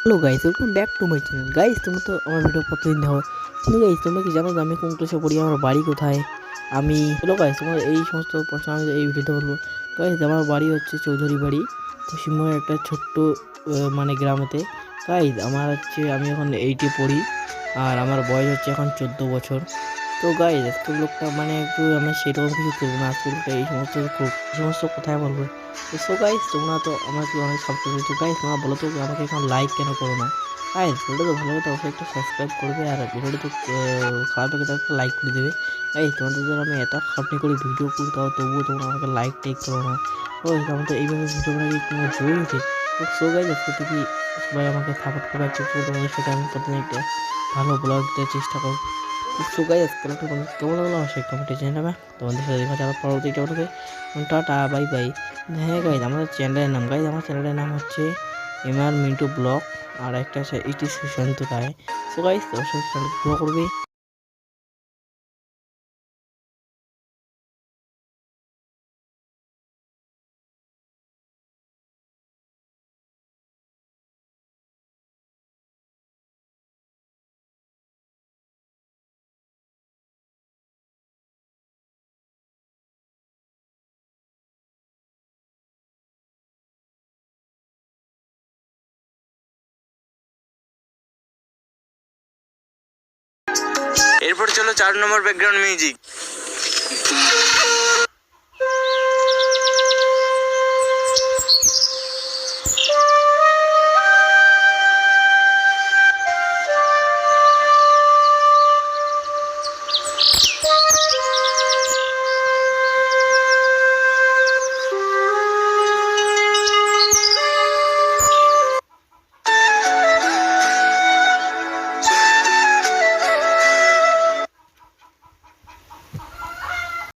Hello guys, welcome back to my channel. Guys, তোমরা তো আমার ভিডিও প্রতিদিন দেখো, কিন্তু গাইস তোমরা কি জানো যে আমি কোন ক্লাসে পড়ি, আমার বাড়ি কোথায়? আমি হলো গাইস, তোমার এই সমস্ত প্রশ্ন আমি এই ভিডিওতে বলবো। গাইস, আমার বাড়ি হচ্ছে চৌধুরী বাড়ি, পশ্চিমবঙ্গের একটা ছোট্ট মানে গ্রামেতে। গাইস, আমার হচ্ছে আমি এখন 8-এ পড়ি, আর আমার বয়স হচ্ছে এখন 14 বছর। তো গাইস, আজকের ব্লগটা মানে একটু আমি সেরকম কিছু করবো না, আজকের ব্লগটা এই সমস্ত কোথায় বলবো। তো সো গাইস, তোমরা তো আমাকে অনেক সাপোর্ট করছো। তো গাইস, তোমরা বলো তো আমাকে এখন লাইক কেন করো না? গাইস, ভিডিওটা তো ভালো লাগে তো অবশ্যই একটা সাবস্ক্রাইব করবে, আর ভিডিওটা তো খারাপ লাগে তো একটা লাইক করে দেবে। গাইস, তোমাদের জন্য আমি এত খাটনি করে ভিডিও করি, তাও তবুও তোমরা আমাকে লাইক টেক করো না। তো আমার তো এইভাবে ভিডিও বানালে কোনো জোরই উঠে। তো সো গাইস, আজকে থেকে সবাই আমাকে সাপোর্ট করবে, একটু তোমাদের সাথে আমি প্রতিদিন একটা ভালো ব্লগ দেওয়ার চেষ্টা করবো। সো গাইস, ব্লগটা তোমাদের কেমন লাগলো অবশ্যই কমেন্টে জানিয়ে নেবে। তোমাদের সাথে দেখা যাবে পরবর্তী একটা ব্লগে। Tata, bye bye. হ্যাঁ গাইজ, আমাদের চ্যানেলের নাম আমার চ্যানেলের নাম হচ্ছে এমআর মিন্টু ব্লগ, আর একটা আছে ইটি সুশান্ত রায়। সো গাইজ, অবশ্যই চ্যানেল ফলো করবে। এরপর চলো 4 নম্বর ব্যাকগ্রাউন্ড মিউজিক।